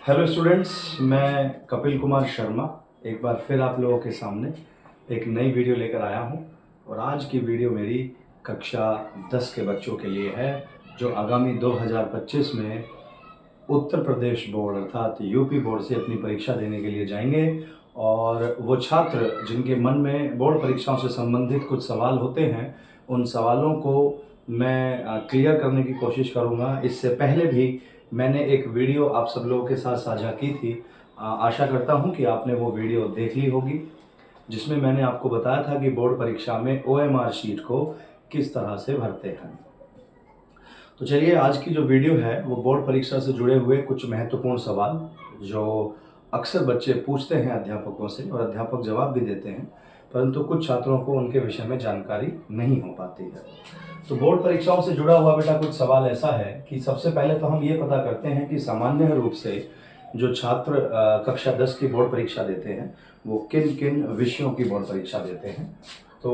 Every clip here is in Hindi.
हेलो स्टूडेंट्स, मैं कपिल कुमार शर्मा एक बार फिर आप लोगों के सामने एक नई वीडियो लेकर आया हूं। और आज की वीडियो मेरी कक्षा 10 के बच्चों के लिए है जो आगामी 2025 में उत्तर प्रदेश बोर्ड अर्थात यूपी बोर्ड से अपनी परीक्षा देने के लिए जाएंगे। और वो छात्र जिनके मन में बोर्ड परीक्षाओं से संबंधित कुछ सवाल होते हैं, उन सवालों को मैं क्लियर करने की कोशिश करूँगा। इससे पहले भी मैंने एक वीडियो आप सब लोगों के साथ साझा की थी। आशा करता हूँ कि आपने वो वीडियो देख ली होगी, जिसमें मैंने आपको बताया था कि बोर्ड परीक्षा में OMR शीट को किस तरह से भरते हैं। तो चलिए, आज की जो वीडियो है वो बोर्ड परीक्षा से जुड़े हुए कुछ महत्वपूर्ण सवाल जो अक्सर बच्चे पूछते हैं अध्यापकों से, और अध्यापक जवाब भी देते हैं, परंतु कुछ छात्रों को उनके विषय में जानकारी नहीं हो पाती है। तो बोर्ड परीक्षाओं से जुड़ा हुआ बेटा कुछ सवाल ऐसा है कि सबसे पहले तो हम ये पता करते हैं कि सामान्य रूप से जो छात्र कक्षा 10 की बोर्ड परीक्षा देते हैं वो किन किन विषयों की बोर्ड परीक्षा देते हैं। तो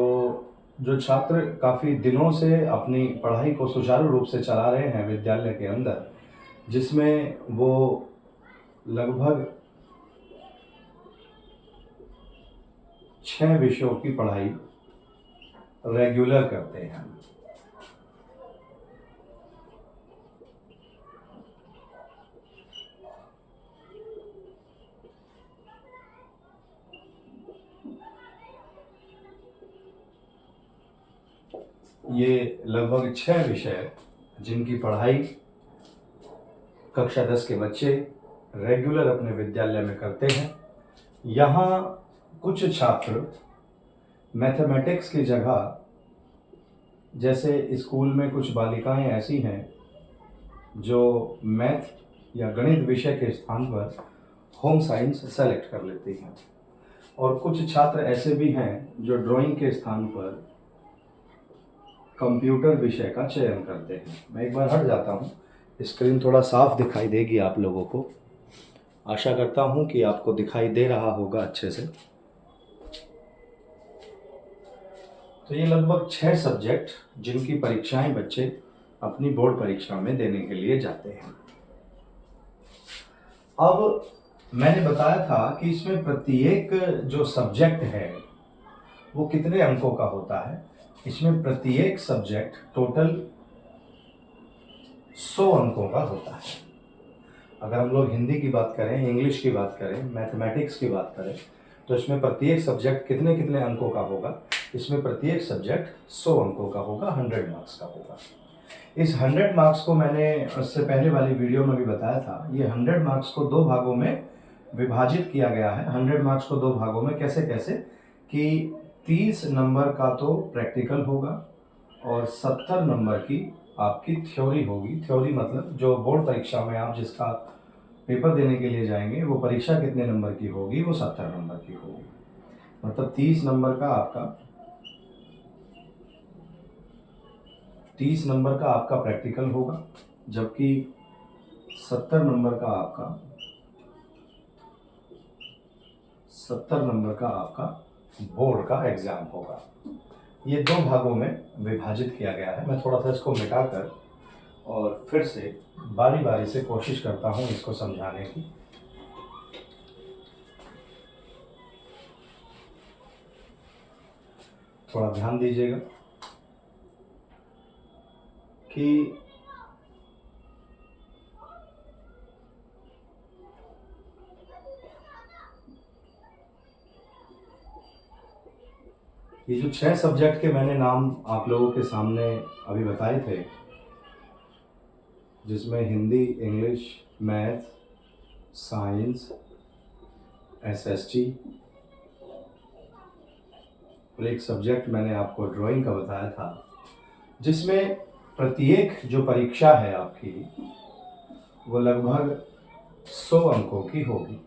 जो छात्र काफ़ी दिनों से अपनी पढ़ाई को सुचारू रूप से चला रहे हैं विद्यालय के अंदर, जिसमें वो लगभग 6 विषयों की पढ़ाई रेगुलर करते हैं। ये लगभग 6 विषय जिनकी पढ़ाई कक्षा 10 के बच्चे रेगुलर अपने विद्यालय में करते हैं। यहाँ कुछ छात्र मैथमेटिक्स की जगह, जैसे स्कूल में कुछ बालिकाएं ऐसी हैं जो मैथ या गणित विषय के स्थान पर होम साइंस सेलेक्ट कर लेती हैं, और कुछ छात्र ऐसे भी हैं जो ड्राइंग के स्थान पर कंप्यूटर विषय का चयन करते हैं। मैं एक बार हट जाता हूँ, स्क्रीन थोड़ा साफ दिखाई देगी आप लोगों को। आशा करता हूँ कि आपको दिखाई दे रहा होगा अच्छे से। तो ये लगभग 6 सब्जेक्ट जिनकी परीक्षाएं बच्चे अपनी बोर्ड परीक्षा में देने के लिए जाते हैं। अब मैंने बताया था कि इसमें प्रत्येक जो सब्जेक्ट है वो कितने अंकों का होता है। इसमें प्रत्येक सब्जेक्ट टोटल 100 अंकों का होता है। अगर हम लोग हिंदी की बात करें, इंग्लिश की बात करें, मैथमेटिक्स की बात करें, तो इसमें प्रत्येक सब्जेक्ट कितने कितने अंकों का होगा। इसमें प्रत्येक सब्जेक्ट 100 अंकों का होगा, 100 मार्क्स का होगा। इस 100 मार्क्स को मैंने उससे पहले वाली वीडियो में भी बताया था। ये 100 मार्क्स को 2 भागों में विभाजित किया गया है। 100 मार्क्स को 2 भागों में कैसे कैसे कि 30 नंबर का तो प्रैक्टिकल होगा और 70 नंबर की आपकी थ्योरी होगी। थ्योरी मतलब जो बोर्ड परीक्षा में आप जिसका पेपर देने के लिए जाएंगे, वो परीक्षा कितने नंबर की होगी, वो 70 नंबर की होगी। मतलब 30 नंबर का आपका प्रैक्टिकल होगा, जबकि 70 नंबर का आपका बोर्ड का एग्जाम होगा। ये 2 भागों में विभाजित किया गया है। मैं थोड़ा सा इसको मिटाकर और फिर से बारी बारी से कोशिश करता हूँ इसको समझाने की। थोड़ा ध्यान दीजिएगा कि ये जो 6 सब्जेक्ट के मैंने नाम आप लोगों के सामने अभी बताए थे, जिसमें Hindi, English, math, science, SST और एक सब्जेक्ट मैंने आपको ड्राइंग का बताया था, जिसमें प्रत्येक जो परीक्षा है आपकी वो लगभग 100 अंकों की होगी।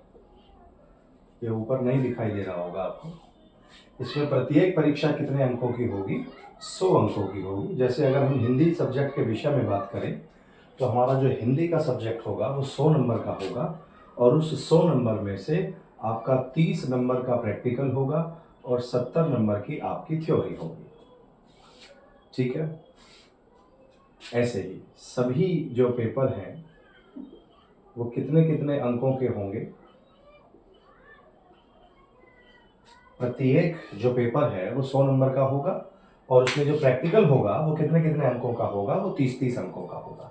ये ऊपर नहीं दिखाई दे रहा होगा आपको। इसमें प्रत्येक परीक्षा कितने अंकों की होगी, 100 अंकों की होगी। जैसे अगर हम हिंदी सब्जेक्ट के विषय में बात करें तो हमारा जो हिंदी का सब्जेक्ट होगा वो 100 नंबर का होगा, और उस 100 नंबर में से आपका 30 नंबर का प्रैक्टिकल होगा और 70 नंबर की आपकी थ्योरी होगी। ठीक है, ऐसे ही सभी जो पेपर हैं वो कितने कितने अंकों के होंगे। प्रत्येक जो पेपर है वो 100 नंबर का होगा और उसमें जो प्रैक्टिकल होगा वो कितने कितने अंकों का होगा, वो 30-30 अंकों का होगा।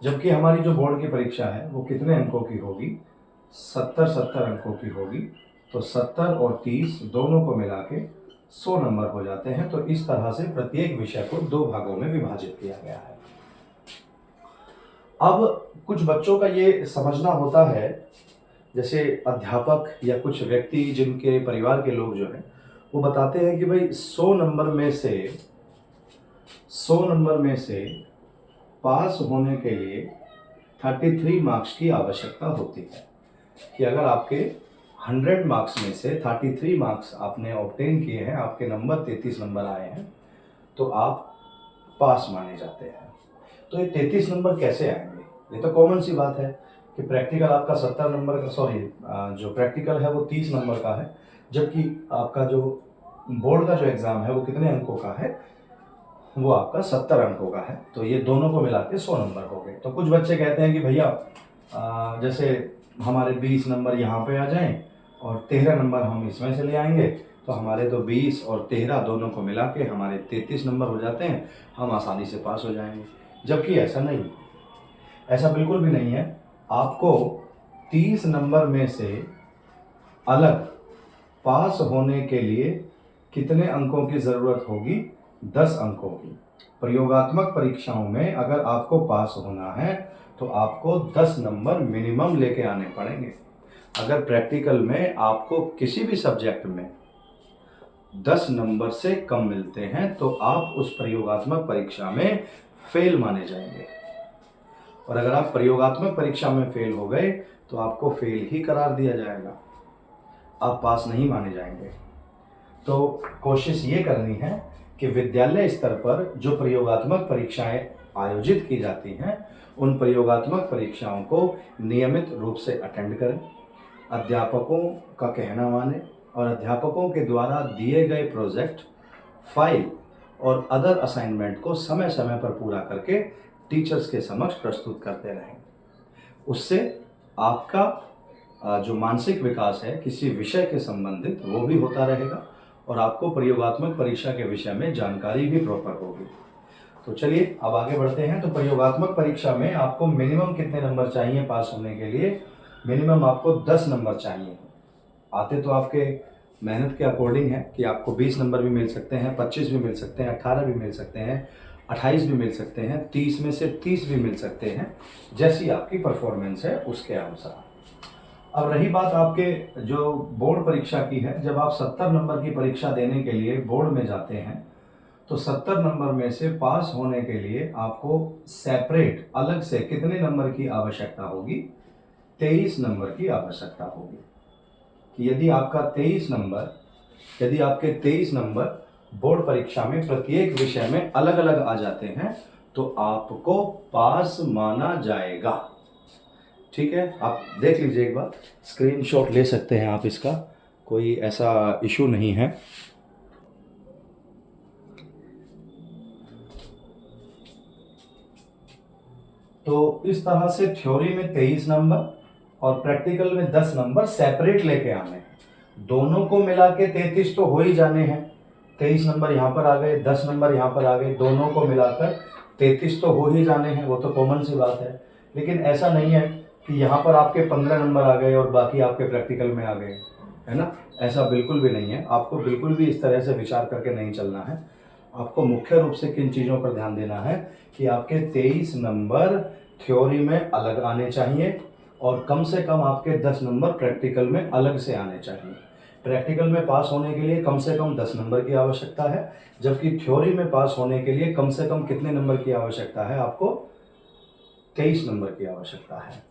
जबकि हमारी जो बोर्ड की परीक्षा है वो कितने अंकों की होगी, 70-70 अंकों की होगी। तो 70 और 30 दोनों को मिला के 100 नंबर हो जाते हैं। तो इस तरह से प्रत्येक विषय को 2 भागों में विभाजित किया गया है। अब कुछ बच्चों का ये समझना होता है, जैसे अध्यापक या कुछ व्यक्ति जिनके परिवार के लोग जो हैं वो बताते हैं कि भाई 100 नंबर में से पास होने के लिए 33 मार्क्स की आवश्यकता होती है। कि अगर आपके 100 मार्क्स में से 33 मार्क्स आपने ऑब्टेन किए हैं, आपके नंबर 33 नंबर आए हैं, तो आप पास माने जाते हैं। तो ये 33 नंबर कैसे आएंगे? ये तो कॉमन सी बात है कि प्रैक्टिकल आपका 70 नंबर का, जो प्रैक्टिकल है वो 30 नंबर का है, जबकि आपका जो बोर्ड का जो एग्ज़ाम है वो कितने अंकों का है, वो आपका 70 अंकों का है। तो ये दोनों को मिला के 100 नंबर हो गए। तो कुछ बच्चे कहते हैं कि भैया जैसे हमारे 20 नंबर यहाँ पे आ जाएं और 13 नंबर हम इसमें से ले आएंगे, तो हमारे तो 20 और 13 दोनों को मिला के हमारे 33 नंबर हो जाते हैं, हम आसानी से पास हो जाएंगे। जबकि ऐसा नहीं, ऐसा बिल्कुल भी नहीं है। आपको 30 नंबर में से अलग पास होने के लिए कितने अंकों की ज़रूरत होगी? 10 अंकों की। प्रयोगात्मक परीक्षाओं में अगर आपको पास होना है तो आपको 10 नंबर मिनिमम लेके आने पड़ेंगे। अगर प्रैक्टिकल में आपको किसी भी सब्जेक्ट में 10 नंबर से कम मिलते हैं तो आप उस प्रयोगात्मक परीक्षा में फेल माने जाएंगे। और अगर आप प्रयोगात्मक परीक्षा में फेल हो गए तो आपको फेल ही करार दिया जाएगा, आप पास नहीं माने जाएंगे। तो कोशिश ये करनी है कि विद्यालय स्तर पर जो प्रयोगात्मक परीक्षाएं आयोजित की जाती हैं, उन प्रयोगात्मक परीक्षाओं को नियमित रूप से अटेंड करें, अध्यापकों का कहना मानें और अध्यापकों के द्वारा दिए गए प्रोजेक्ट, फाइल और अदर असाइनमेंट को समय समय पर पूरा करके टीचर्स के समक्ष प्रस्तुत करते रहें। उससे आपका जो मानसिक विकास है किसी विषय के संबंधित वो भी होता रहेगा और आपको प्रयोगात्मक परीक्षा के विषय में जानकारी भी प्रॉपर होगी। तो चलिए अब आगे बढ़ते हैं। तो प्रयोगात्मक परीक्षा में आपको मिनिमम कितने नंबर चाहिए पास होने के लिए? मिनिमम आपको 10 नंबर चाहिए। आते तो आपके मेहनत के अकॉर्डिंग है कि आपको 20 नंबर भी मिल सकते हैं, 25 भी मिल सकते हैं, 18 भी मिल सकते हैं, 28 भी मिल सकते हैं, 30 में से 30 भी मिल सकते हैं, जैसी आपकी परफॉर्मेंस है उसके अनुसार। अब रही बात आपके जो बोर्ड परीक्षा की है, जब आप 70 नंबर की परीक्षा देने के लिए बोर्ड में जाते हैं तो 70 नंबर में से पास होने के लिए आपको सेपरेट अलग से कितने नंबर की आवश्यकता होगी? 23 नंबर की आवश्यकता होगी। कि यदि आपके 23 नंबर बोर्ड परीक्षा में प्रत्येक विषय में अलग अलग आ जाते हैं तो आपको पास माना जाएगा। ठीक है, आप देख लीजिए एक बार, स्क्रीनशॉट ले सकते हैं आप इसका, कोई ऐसा इशू नहीं है। तो इस तरह से थ्योरी में 23 नंबर और प्रैक्टिकल में 10 नंबर सेपरेट लेके आने हैं। दोनों को मिला के 33 तो हो ही जाने हैं। 23 नंबर यहाँ पर आ गए, 10 नंबर यहाँ पर आ गए, दोनों को मिलाकर 33 तो हो ही जाने हैं, वो तो कॉमन सी बात है। लेकिन ऐसा नहीं है कि यहाँ पर आपके 15 नंबर आ गए और बाकी आपके प्रैक्टिकल में आ गए, है ना। ऐसा बिल्कुल भी नहीं है। आपको बिल्कुल भी इस तरह से विचार करके नहीं चलना है। आपको मुख्य रूप से किन चीज़ों पर ध्यान देना है कि आपके 23 नंबर थ्योरी में अलग आने चाहिए और कम से कम आपके 10 नंबर प्रैक्टिकल में अलग से आने चाहिए। प्रैक्टिकल में पास होने के लिए कम से कम 10 नंबर की आवश्यकता है, जबकि थ्योरी में पास होने के लिए कम से कम कितने नंबर की आवश्यकता है? आपको 23 नंबर की आवश्यकता है।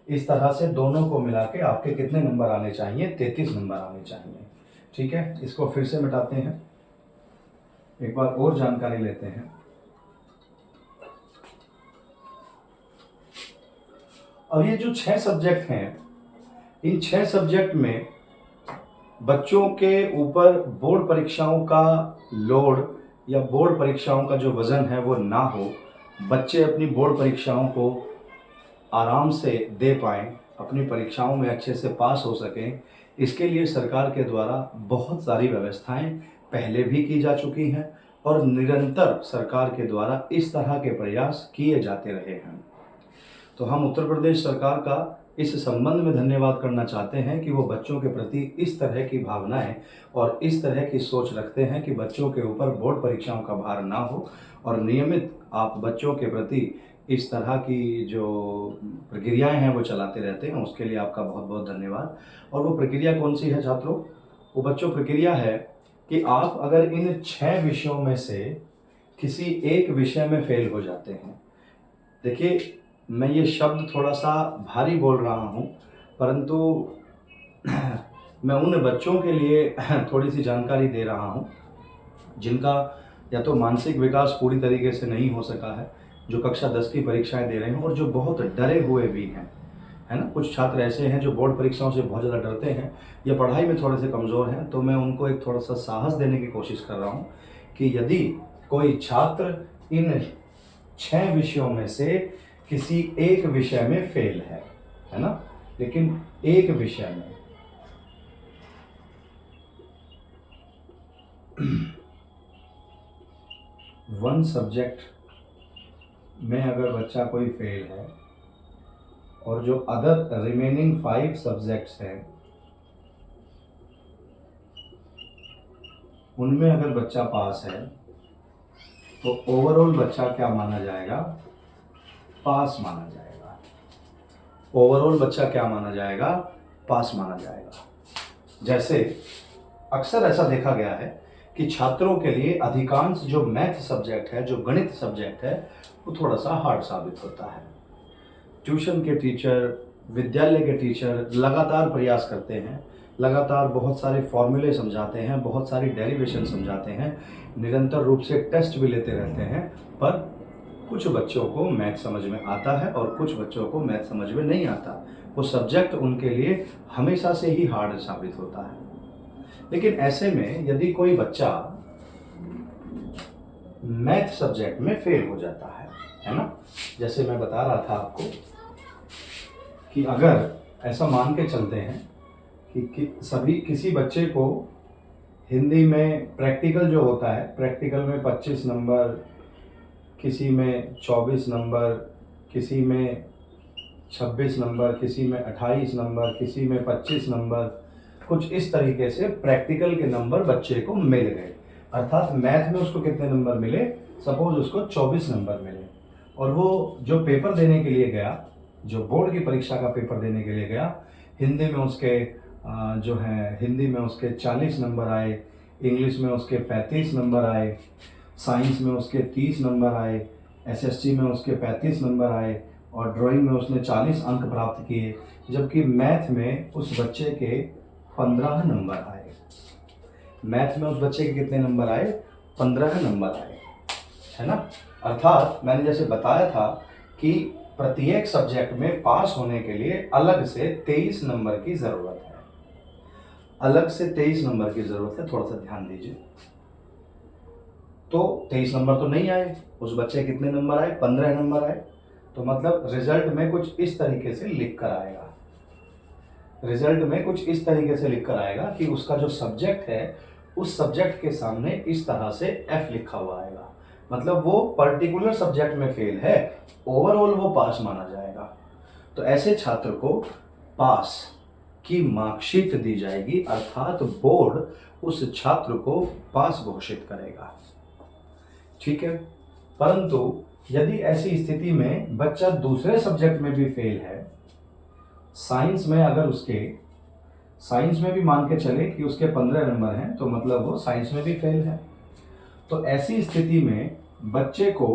इस तरह से दोनों को मिला के आपके कितने नंबर आने चाहिए? 33 नंबर आने चाहिए। ठीक है, इसको फिर से मिटाते हैं, एक बार और जानकारी लेते हैं। अब ये जो 6 सब्जेक्ट हैं, इन 6 सब्जेक्ट में बच्चों के ऊपर बोर्ड परीक्षाओं का लोड या बोर्ड परीक्षाओं का जो वज़न है वो ना हो, बच्चे अपनी बोर्ड परीक्षाओं को आराम से दे पाएँ, अपनी परीक्षाओं में अच्छे से पास हो सकें, इसके लिए सरकार के द्वारा बहुत सारी व्यवस्थाएँ पहले भी की जा चुकी हैं और निरंतर सरकार के द्वारा इस तरह के प्रयास किए जाते रहे हैं। तो हम उत्तर प्रदेश सरकार का इस संबंध में धन्यवाद करना चाहते हैं कि वो बच्चों के प्रति इस तरह की भावनाएं और इस तरह की सोच रखते हैं कि बच्चों के ऊपर बोर्ड परीक्षाओं का भार ना हो और नियमित आप बच्चों के प्रति इस तरह की जो प्रक्रियाएं हैं वो चलाते रहते हैं। उसके लिए आपका बहुत बहुत धन्यवाद। और वो प्रक्रिया कौन सी है छात्रों? वो बच्चों प्रक्रिया है कि आप अगर इन 6 विषयों में से किसी एक विषय में फेल हो जाते हैं, देखिए मैं ये शब्द थोड़ा सा भारी बोल रहा हूँ, परंतु मैं उन बच्चों के लिए थोड़ी सी जानकारी दे रहा हूँ जिनका या तो मानसिक विकास पूरी तरीके से नहीं हो सका है, जो कक्षा 10 की परीक्षाएं दे रहे हैं और जो बहुत डरे हुए भी हैं, है ना। कुछ छात्र ऐसे हैं जो बोर्ड परीक्षाओं से बहुत ज़्यादा डरते हैं या पढ़ाई में थोड़े से कमज़ोर हैं, तो मैं उनको एक थोड़ा सा साहस देने की कोशिश कर रहा हूँ कि यदि कोई छात्र इन 6 विषयों में से किसी एक विषय में फेल है ना, लेकिन एक विषय में वन सब्जेक्ट में अगर बच्चा कोई फेल है और जो अदर रिमेनिंग 5 सब्जेक्ट्स हैं उनमें अगर बच्चा पास है तो ओवरऑल बच्चा क्या माना जाएगा? पास माना जाएगा। ओवरऑल बच्चा क्या माना जाएगा? पास माना जाएगा। जैसे अक्सर ऐसा देखा गया है कि छात्रों के लिए अधिकांश जो मैथ सब्जेक्ट है, जो गणित सब्जेक्ट है, वो थोड़ा सा हार्ड साबित होता है। ट्यूशन के टीचर, विद्यालय के टीचर लगातार प्रयास करते हैं, लगातार बहुत सारे फॉर्मूले समझाते हैं, बहुत सारी डेरिवेशन समझाते हैं, निरंतर रूप से टेस्ट भी लेते रहते हैं, पर कुछ बच्चों को मैथ समझ में आता है और कुछ बच्चों को मैथ समझ में नहीं आता। वो सब्जेक्ट उनके लिए हमेशा से ही हार्ड साबित होता है। लेकिन ऐसे में यदि कोई बच्चा मैथ सब्जेक्ट में फेल हो जाता है ना, जैसे मैं बता रहा था आपको कि अगर ऐसा मान के चलते हैं कि किसी बच्चे को हिंदी में प्रैक्टिकल जो होता है, प्रैक्टिकल में 25 नंबर, किसी में 24 नंबर, किसी में 26 नंबर, किसी में 28 नंबर, किसी में 25 नंबर, कुछ इस तरीके से प्रैक्टिकल के नंबर बच्चे को मिल गए। अर्थात मैथ में उसको कितने नंबर मिले? सपोज उसको 24 नंबर मिले और वो जो पेपर देने के लिए गया, जो बोर्ड की परीक्षा का पेपर देने के लिए गया, हिंदी में उसके हिंदी में उसके 40 नंबर आए, इंग्लिश में उसके 35 नंबर आए, साइंस में उसके 30 नंबर आए, एसएसटी में उसके 35 नंबर आए और ड्राइंग में उसने 40 अंक प्राप्त किए, जबकि मैथ में उस बच्चे के 15 नंबर आए। मैथ में उस बच्चे के कितने नंबर आए? 15 नंबर आए, है ना। अर्थात मैंने जैसे बताया था कि प्रत्येक सब्जेक्ट में पास होने के लिए अलग से 23 नंबर की ज़रूरत है। अलग से 23 नंबर की ज़रूरत है, थोड़ा सा ध्यान दीजिए। तो 23 नंबर तो नहीं आए, उस बच्चे कितने नंबर आए? 15 नंबर आए। तो मतलब रिजल्ट में कुछ इस तरीके से लिख कर आएगा, रिजल्ट में कुछ इस तरीके से लिख कर आएगा कि उसका जो सब्जेक्ट है उस सब्जेक्ट के सामने इस तरह से F लिखा हुआ आएगा, मतलब वो पर्टिकुलर सब्जेक्ट में फेल है, ओवरऑल वो पास माना जाएगा। तो ऐसे छात्र को पास की मार्कशीट दी जाएगी, अर्थात बोर्ड उस छात्र को पास घोषित करेगा, ठीक है। परंतु यदि ऐसी स्थिति में बच्चा दूसरे सब्जेक्ट में भी फेल है, साइंस में अगर साइंस में भी मान के चले कि उसके 15 नंबर हैं, तो मतलब वो साइंस में भी फेल है, तो ऐसी स्थिति में बच्चे को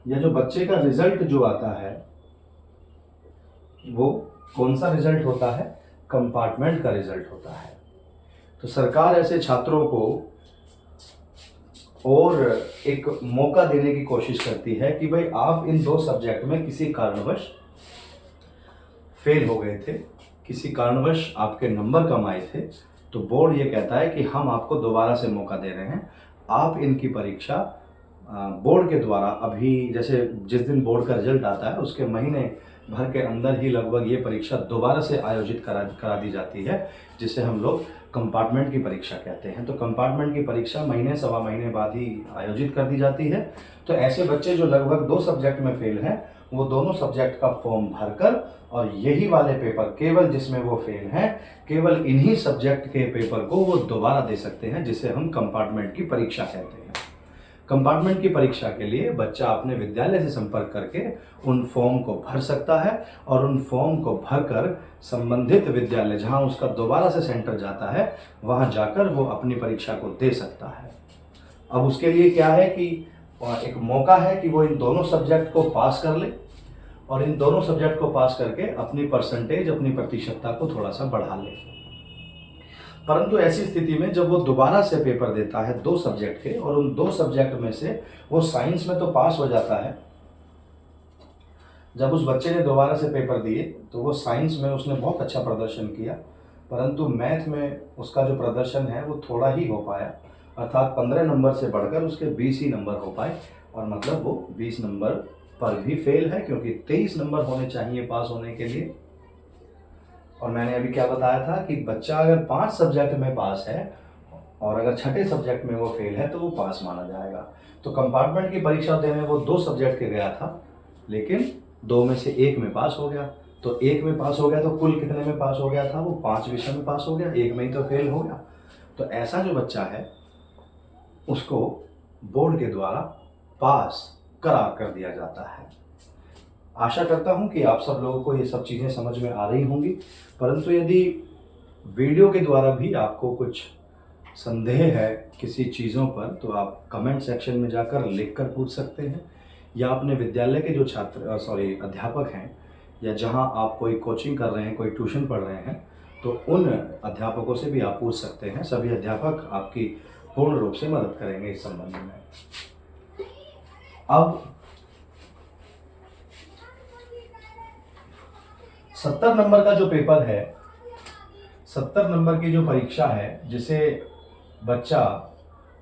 या जो बच्चे का रिजल्ट जो आता है वो कौन सा रिजल्ट होता है? कंपार्टमेंट का रिजल्ट होता है। तो सरकार ऐसे छात्रों को और एक मौका देने की कोशिश करती है कि भाई आप इन 2 सब्जेक्ट में किसी कारणवश फेल हो गए थे, किसी कारणवश आपके नंबर कम आए थे, तो बोर्ड ये कहता है कि हम आपको दोबारा से मौका दे रहे हैं, आप इनकी परीक्षा बोर्ड के द्वारा अभी जैसे जिस दिन बोर्ड का रिजल्ट आता है उसके महीने भर के अंदर ही लगभग ये परीक्षा दोबारा से आयोजित करा दी जाती है, जिसे हम लोग कंपार्टमेंट की परीक्षा कहते हैं। तो कंपार्टमेंट की परीक्षा महीने सवा महीने बाद ही आयोजित कर दी जाती है। तो ऐसे बच्चे जो लगभग 2 सब्जेक्ट में फेल हैं, वो दोनों सब्जेक्ट का फॉर्म भरकर और यही वाले पेपर केवल जिसमें वो फेल हैं, केवल इन्हीं सब्जेक्ट के पेपर को वो दोबारा दे सकते हैं, जिसे हम कंपार्टमेंट की परीक्षा कहते हैं। कंपार्टमेंट की परीक्षा के लिए बच्चा अपने विद्यालय से संपर्क करके उन फॉर्म को भर सकता है और उन फॉर्म को भरकर संबंधित विद्यालय जहां उसका दोबारा से सेंटर जाता है वहां जाकर वो अपनी परीक्षा को दे सकता है। अब उसके लिए क्या है कि एक मौका है कि वो इन दोनों सब्जेक्ट को पास कर ले और इन दोनों सब्जेक्ट को पास करके अपनी परसेंटेज, अपनी प्रतिशतता को थोड़ा सा बढ़ा ले। परंतु ऐसी स्थिति में जब वो दोबारा से पेपर देता है 2 सब्जेक्ट के और उन 2 सब्जेक्ट में से वो साइंस में तो पास हो जाता है, जब उस बच्चे ने दोबारा से पेपर दिए तो वो साइंस में उसने बहुत अच्छा प्रदर्शन किया, परंतु मैथ में उसका जो प्रदर्शन है वो थोड़ा ही हो पाया, अर्थात 15 नंबर से बढ़कर उसके 20 ही नंबर हो पाए और मतलब वो 20 नंबर पर भी फेल है, क्योंकि 23 नंबर होने चाहिए पास होने के लिए। और मैंने अभी क्या बताया था कि बच्चा अगर 5 सब्जेक्ट में पास है और अगर छठे सब्जेक्ट में वो फेल है तो वो पास माना जाएगा। तो कंपार्टमेंट की परीक्षा देने वो 2 सब्जेक्ट के गया था, लेकिन 2 में से 1 में पास हो गया। तो 1 में पास हो गया तो कुल कितने में पास हो गया था? वो 5 विषय में पास हो गया, 1 में ही तो फेल हो गया। तो ऐसा जो बच्चा है उसको बोर्ड के द्वारा पास करार कर दिया जाता है। आशा करता हूं कि आप सब लोगों को ये सब चीज़ें समझ में आ रही होंगी, परंतु यदि वीडियो के द्वारा भी आपको कुछ संदेह है किसी चीज़ों पर तो आप कमेंट सेक्शन में जाकर लिख कर पूछ सकते हैं, या अपने विद्यालय के जो अध्यापक हैं या जहां आप कोई कोचिंग कर रहे हैं, कोई ट्यूशन पढ़ रहे हैं, तो उन अध्यापकों से भी आप पूछ सकते हैं। सभी अध्यापक आपकी पूर्ण रूप से मदद करेंगे इस संबंध में। अब 70 नंबर का जो पेपर है, 70 नंबर की जो परीक्षा है, जिसे बच्चा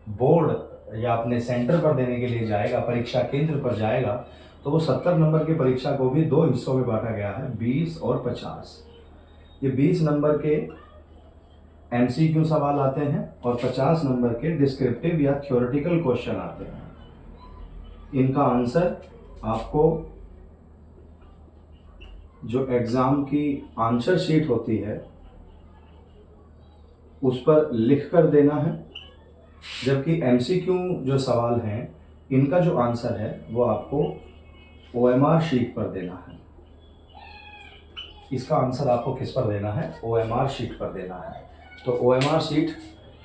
बोर्ड या अपने सेंटर पर देने के लिए जाएगा, परीक्षा केंद्र पर जाएगा, तो वो 70 नंबर की परीक्षा को भी 2 हिस्सों में बांटा गया है, 20 और 50। ये 20 नंबर के MCQ सवाल आते हैं और 50 नंबर के डिस्क्रिप्टिव या थ्योरेटिकल क्वेश्चन आते हैं। इनका आंसर आपको जो एग्ज़ाम की आंसर शीट होती है उस पर लिख कर देना है, जबकि MCQ जो सवाल हैं इनका जो आंसर है वो आपको OMR शीट पर देना है। इसका आंसर आपको किस पर देना है? OMR शीट पर देना है। तो OMR शीट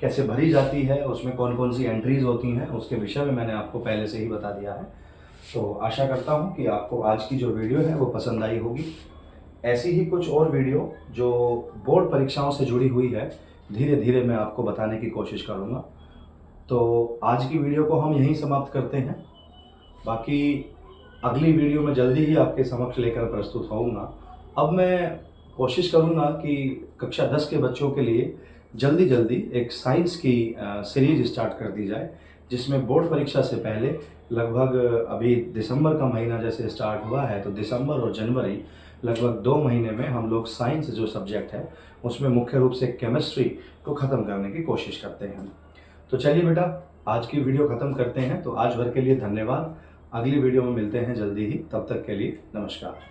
कैसे भरी जाती है, उसमें कौन कौन सी एंट्रीज होती हैं, उसके विषय में मैंने आपको पहले से ही बता दिया है। तो आशा करता हूं कि आपको आज की जो वीडियो है वो पसंद आई होगी। ऐसी ही कुछ और वीडियो जो बोर्ड परीक्षाओं से जुड़ी हुई है धीरे धीरे मैं आपको बताने की कोशिश करूँगा। तो आज की वीडियो को हम यहीं समाप्त करते हैं। बाकी अगली वीडियो में जल्दी ही आपके समक्ष लेकर प्रस्तुत होऊंगा। अब मैं कोशिश करूंगा कि कक्षा 10 के बच्चों के लिए जल्दी जल्दी एक साइंस की सीरीज स्टार्ट कर दी जाए, जिसमें बोर्ड परीक्षा से पहले लगभग अभी दिसंबर का महीना जैसे स्टार्ट हुआ है, तो दिसंबर और जनवरी लगभग 2 महीने में हम लोग साइंस जो सब्जेक्ट है उसमें मुख्य रूप से केमिस्ट्री को ख़त्म करने की कोशिश करते हैं। तो चलिए बेटा, आज की वीडियो ख़त्म करते हैं। तो आज भर के लिए धन्यवाद। अगली वीडियो में मिलते हैं जल्दी ही, तब तक के लिए नमस्कार।